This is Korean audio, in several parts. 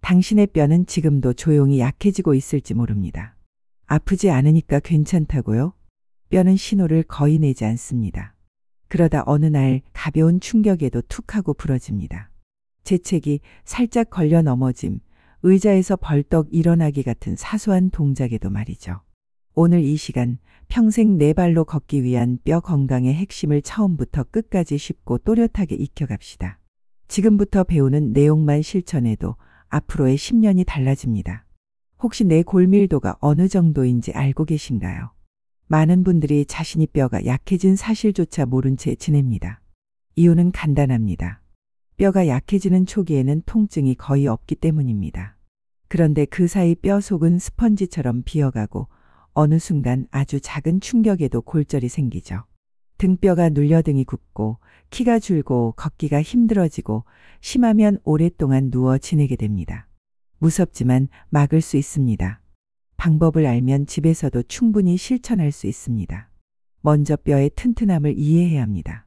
당신의 뼈는 지금도 조용히 약해지고 있을지 모릅니다. 아프지 않으니까 괜찮다고요? 뼈는 신호를 거의 내지 않습니다. 그러다 어느 날 가벼운 충격에도 툭 하고 부러집니다. 재채기, 살짝 걸려 넘어짐, 의자에서 벌떡 일어나기 같은 사소한 동작에도 말이죠. 오늘 이 시간 평생 네 발로 걷기 위한 뼈 건강의 핵심을 처음부터 끝까지 쉽고 또렷하게 익혀갑시다. 지금부터 배우는 내용만 실천해도 앞으로의 10년이 달라집니다. 혹시 내 골밀도가 어느 정도인지 알고 계신가요? 많은 분들이 자신이 뼈가 약해진 사실조차 모른 채 지냅니다. 이유는 간단합니다. 뼈가 약해지는 초기에는 통증이 거의 없기 때문입니다. 그런데 그 사이 뼈 속은 스펀지처럼 비어가고 어느 순간 아주 작은 충격에도 골절이 생기죠. 등뼈가 눌려 등이 굽고 키가 줄고 걷기가 힘들어지고 심하면 오랫동안 누워 지내게 됩니다. 무섭지만 막을 수 있습니다. 방법을 알면 집에서도 충분히 실천할 수 있습니다. 먼저 뼈의 튼튼함을 이해해야 합니다.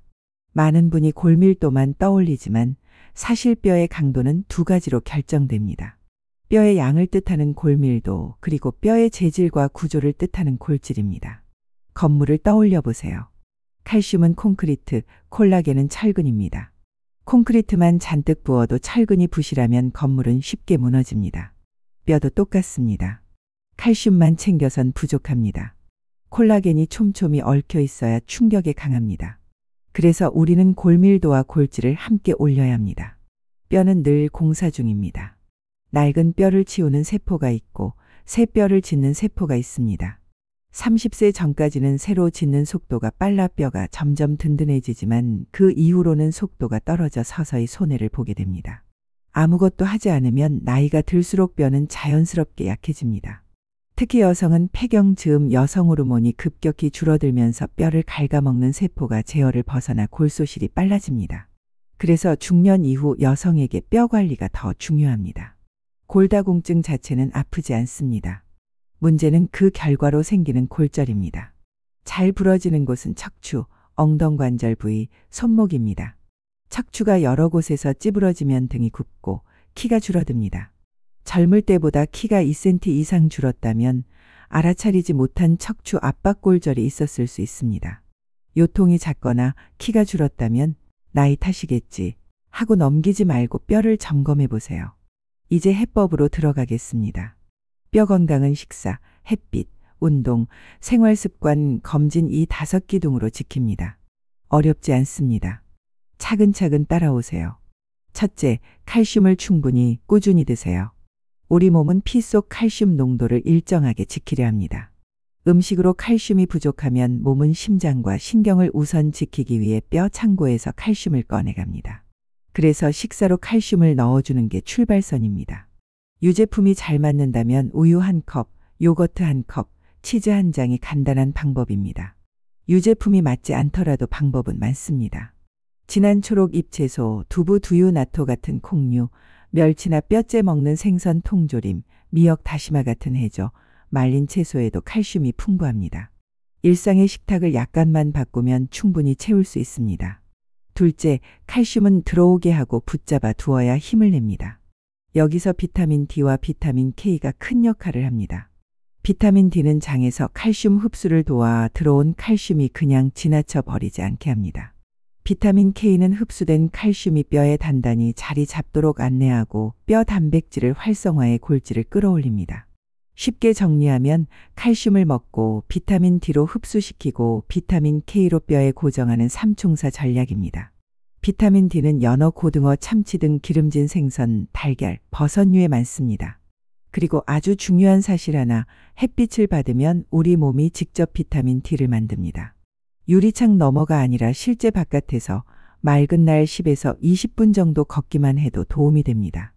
많은 분이 골밀도만 떠올리지만 사실 뼈의 강도는 두 가지로 결정됩니다. 뼈의 양을 뜻하는 골밀도, 그리고 뼈의 재질과 구조를 뜻하는 골질입니다. 건물을 떠올려 보세요. 칼슘은 콘크리트, 콜라겐은 철근입니다. 콘크리트만 잔뜩 부어도 철근이 부실하면 건물은 쉽게 무너집니다. 뼈도 똑같습니다. 칼슘만 챙겨선 부족합니다. 콜라겐이 촘촘히 얽혀 있어야 충격에 강합니다. 그래서 우리는 골밀도와 골질을 함께 올려야 합니다. 뼈는 늘 공사 중입니다. 낡은 뼈를 치우는 세포가 있고 새 뼈를 짓는 세포가 있습니다. 30세 전까지는 새로 짓는 속도가 빨라 뼈가 점점 든든해지지만 그 이후로는 속도가 떨어져 서서히 손해를 보게 됩니다. 아무것도 하지 않으면 나이가 들수록 뼈는 자연스럽게 약해집니다. 특히 여성은 폐경 즈음 여성 호르몬이 급격히 줄어들면서 뼈를 갉아먹는 세포가 제어를 벗어나 골소실이 빨라집니다. 그래서 중년 이후 여성에게 뼈 관리가 더 중요합니다. 골다공증 자체는 아프지 않습니다. 문제는 그 결과로 생기는 골절입니다. 잘 부러지는 곳은 척추, 엉덩관절 부위, 손목입니다. 척추가 여러 곳에서 찌부러지면 등이 굽고 키가 줄어듭니다. 젊을 때보다 키가 2cm 이상 줄었다면 알아차리지 못한 척추 압박골절이 있었을 수 있습니다. 요통이 작거나 키가 줄었다면 나이 탓이겠지 하고 넘기지 말고 뼈를 점검해 보세요. 이제 해법으로 들어가겠습니다. 뼈 건강은 식사, 햇빛, 운동, 생활습관, 검진 이 5기둥으로 지킵니다. 어렵지 않습니다. 차근차근 따라오세요. 첫째, 칼슘을 충분히 꾸준히 드세요. 우리 몸은 피 속 칼슘 농도를 일정하게 지키려 합니다. 음식으로 칼슘이 부족하면 몸은 심장과 신경을 우선 지키기 위해 뼈 창고에서 칼슘을 꺼내갑니다. 그래서 식사로 칼슘을 넣어주는 게 출발선입니다. 유제품이 잘 맞는다면 우유 1컵, 요거트 1컵, 치즈 1장이 간단한 방법입니다. 유제품이 맞지 않더라도 방법은 많습니다. 진한 초록 잎채소, 두부, 두유, 나토 같은 콩류, 멸치나 뼈째 먹는 생선 통조림, 미역, 다시마 같은 해조, 말린 채소에도 칼슘이 풍부합니다. 일상의 식탁을 약간만 바꾸면 충분히 채울 수 있습니다. 둘째, 칼슘은 들어오게 하고 붙잡아 두어야 힘을 냅니다. 여기서 비타민 D와 비타민 K가 큰 역할을 합니다. 비타민 D는 장에서 칼슘 흡수를 도와 들어온 칼슘이 그냥 지나쳐 버리지 않게 합니다. 비타민 K는 흡수된 칼슘이 뼈에 단단히 자리 잡도록 안내하고 뼈 단백질을 활성화해 골질을 끌어올립니다. 쉽게 정리하면 칼슘을 먹고 비타민 D로 흡수시키고 비타민 K로 뼈에 고정하는 삼총사 전략입니다. 비타민 D는 연어, 고등어, 참치 등 기름진 생선, 달걀, 버섯류에 많습니다. 그리고 아주 중요한 사실 하나, 햇빛을 받으면 우리 몸이 직접 비타민 D를 만듭니다. 유리창 너머가 아니라 실제 바깥에서 맑은 날 10에서 20분 정도 걷기만 해도 도움이 됩니다.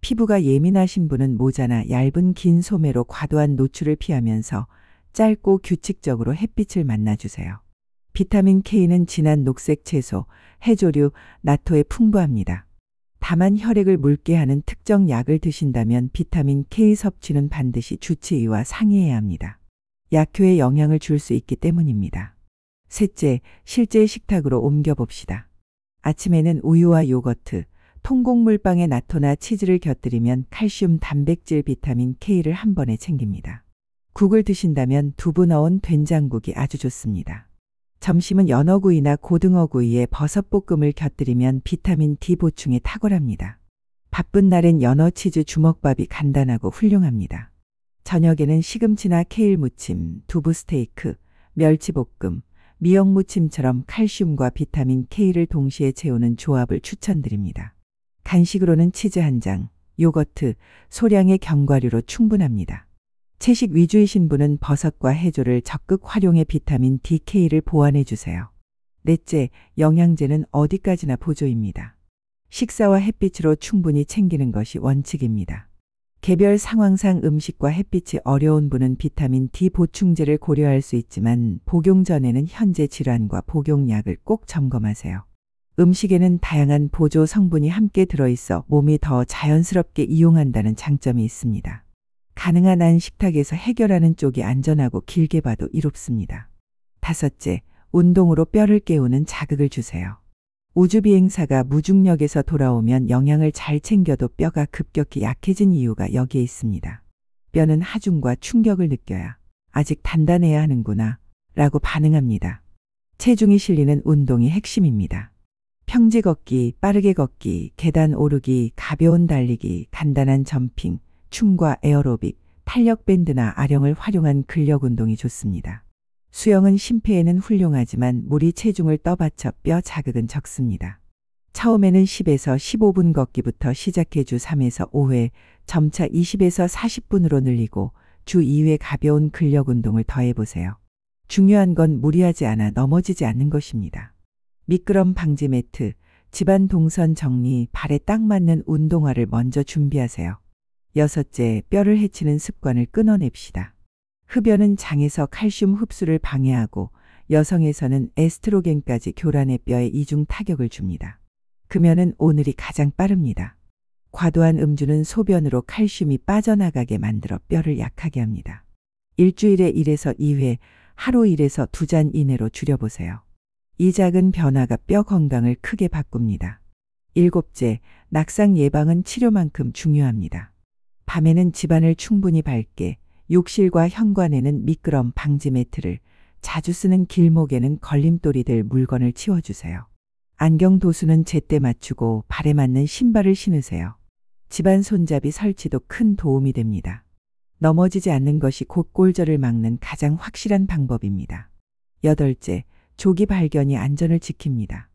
피부가 예민하신 분은 모자나 얇은 긴 소매로 과도한 노출을 피하면서 짧고 규칙적으로 햇빛을 만나주세요. 비타민 K는 진한 녹색 채소, 해조류, 나토에 풍부합니다. 다만 혈액을 묽게 하는 특정 약을 드신다면 비타민 K 섭취는 반드시 주치의와 상의해야 합니다. 약효에 영향을 줄 수 있기 때문입니다. 셋째, 실제 식탁으로 옮겨봅시다. 아침에는 우유와 요거트, 통곡물빵에 나토나 치즈를 곁들이면 칼슘, 단백질, 비타민 K를 한 번에 챙깁니다. 국을 드신다면 두부 넣은 된장국이 아주 좋습니다. 점심은 연어구이나 고등어구이에 버섯볶음을 곁들이면 비타민 D 보충에 탁월합니다. 바쁜 날엔 연어치즈 주먹밥이 간단하고 훌륭합니다. 저녁에는 시금치나 케일 무침, 두부 스테이크, 멸치볶음, 미역무침처럼 칼슘과 비타민 K를 동시에 채우는 조합을 추천드립니다. 간식으로는 치즈 한 장, 요거트, 소량의 견과류로 충분합니다. 채식 위주이신 분은 버섯과 해조를 적극 활용해 비타민 D, K를 보완해 주세요. 넷째, 영양제는 어디까지나 보조입니다. 식사와 햇빛으로 충분히 챙기는 것이 원칙입니다. 개별 상황상 음식과 햇빛이 어려운 분은 비타민 D 보충제를 고려할 수 있지만 복용 전에는 현재 질환과 복용약을 꼭 점검하세요. 음식에는 다양한 보조 성분이 함께 들어있어 몸이 더 자연스럽게 이용한다는 장점이 있습니다. 가능한 한 식탁에서 해결하는 쪽이 안전하고 길게 봐도 이롭습니다. 다섯째, 운동으로 뼈를 깨우는 자극을 주세요. 우주비행사가 무중력에서 돌아오면 영양을 잘 챙겨도 뼈가 급격히 약해진 이유가 여기에 있습니다. 뼈는 하중과 충격을 느껴야 아직 단단해야 하는구나 라고 반응합니다. 체중이 실리는 운동이 핵심입니다. 평지 걷기, 빠르게 걷기, 계단 오르기, 가벼운 달리기, 간단한 점핑, 춤과 에어로빅, 탄력 밴드나 아령을 활용한 근력 운동이 좋습니다. 수영은 심폐에는 훌륭하지만 물이 체중을 떠받쳐 뼈 자극은 적습니다. 처음에는 10에서 15분 걷기부터 시작해 주 3에서 5회, 점차 20에서 40분으로 늘리고 주 2회 가벼운 근력 운동을 더해보세요. 중요한 건 무리하지 않아 넘어지지 않는 것입니다. 미끄럼 방지 매트, 집안 동선 정리, 발에 딱 맞는 운동화를 먼저 준비하세요. 여섯째, 뼈를 해치는 습관을 끊어냅시다. 흡연은 장에서 칼슘 흡수를 방해하고 여성에서는 에스트로겐까지 교란의 뼈에 이중 타격을 줍니다. 금연은 오늘이 가장 빠릅니다. 과도한 음주는 소변으로 칼슘이 빠져나가게 만들어 뼈를 약하게 합니다. 일주일에 1에서 2회, 하루 1에서 2잔 이내로 줄여보세요. 이 작은 변화가 뼈 건강을 크게 바꿉니다. 일곱째, 낙상 예방은 치료만큼 중요합니다. 밤에는 집안을 충분히 밝게, 욕실과 현관에는 미끄럼 방지 매트를, 자주 쓰는 길목에는 걸림돌이 될 물건을 치워주세요. 안경 도수는 제때 맞추고 발에 맞는 신발을 신으세요. 집안 손잡이 설치도 큰 도움이 됩니다. 넘어지지 않는 것이 곧 골절을 막는 가장 확실한 방법입니다. 여덟째, 조기 발견이 안전을 지킵니다.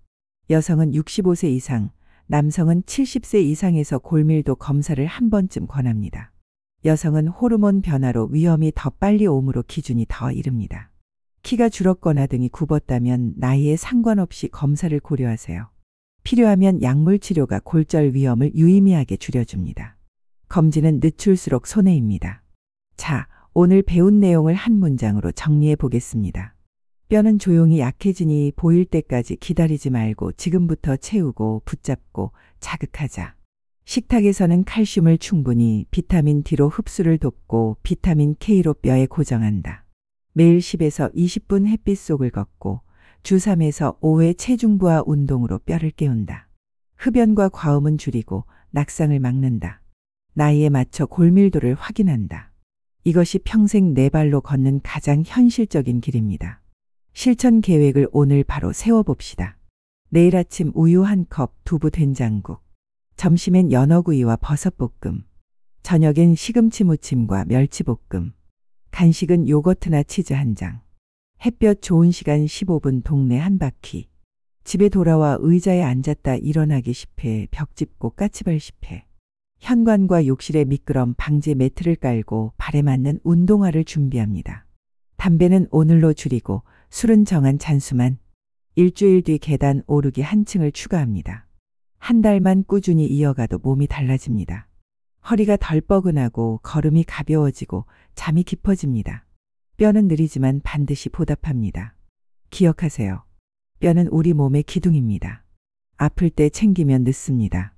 여성은 65세 이상, 남성은 70세 이상에서 골밀도 검사를 한 번쯤 권합니다. 여성은 호르몬 변화로 위험이 더 빨리 오므로 기준이 더 이릅니다. 키가 줄었거나 등이 굽었다면 나이에 상관없이 검사를 고려하세요. 필요하면 약물 치료가 골절 위험을 유의미하게 줄여줍니다. 검진은 늦출수록 손해입니다. 자, 오늘 배운 내용을 한 문장으로 정리해 보겠습니다. 뼈는 조용히 약해지니 보일 때까지 기다리지 말고 지금부터 채우고 붙잡고 자극하자. 식탁에서는 칼슘을 충분히, 비타민 D로 흡수를 돕고 비타민 K로 뼈에 고정한다. 매일 10에서 20분 햇빛 속을 걷고 주 3에서 5회 체중 부하 운동으로 뼈를 깨운다. 흡연과 과음은 줄이고 낙상을 막는다. 나이에 맞춰 골밀도를 확인한다. 이것이 평생 네 발로 걷는 가장 현실적인 길입니다. 실천 계획을 오늘 바로 세워봅시다. 내일 아침 우유 1컵, 두부 된장국. 점심엔 연어구이와 버섯볶음. 저녁엔 시금치 무침과 멸치볶음. 간식은 요거트나 치즈 한 장. 햇볕 좋은 시간 15분 동네 한 바퀴. 집에 돌아와 의자에 앉았다 일어나기 10회, 벽 짚고 까치발 10회. 현관과 욕실에 미끄럼 방지 매트를 깔고 발에 맞는 운동화를 준비합니다. 담배는 오늘로 줄이고 술은 정한 잔수만. 일주일 뒤 계단 오르기 한 층을 추가합니다. 한 달만 꾸준히 이어가도 몸이 달라집니다. 허리가 덜 뻐근하고 걸음이 가벼워지고 잠이 깊어집니다. 뼈는 느리지만 반드시 보답합니다. 기억하세요. 뼈는 우리 몸의 기둥입니다. 아플 때 챙기면 늦습니다.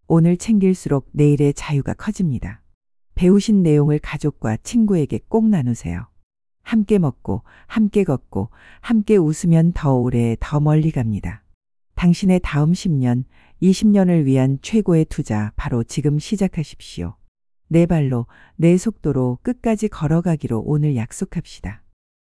오늘 챙길수록 내일의 자유가 커집니다. 배우신 내용을 가족과 친구에게 꼭 나누세요. 함께 먹고, 함께 걷고, 함께 웃으면 더 오래, 더 멀리 갑니다. 당신의 다음 10년, 20년을 위한 최고의 투자 바로 지금 시작하십시오. 내 발로, 내 속도로 끝까지 걸어가기로 오늘 약속합시다.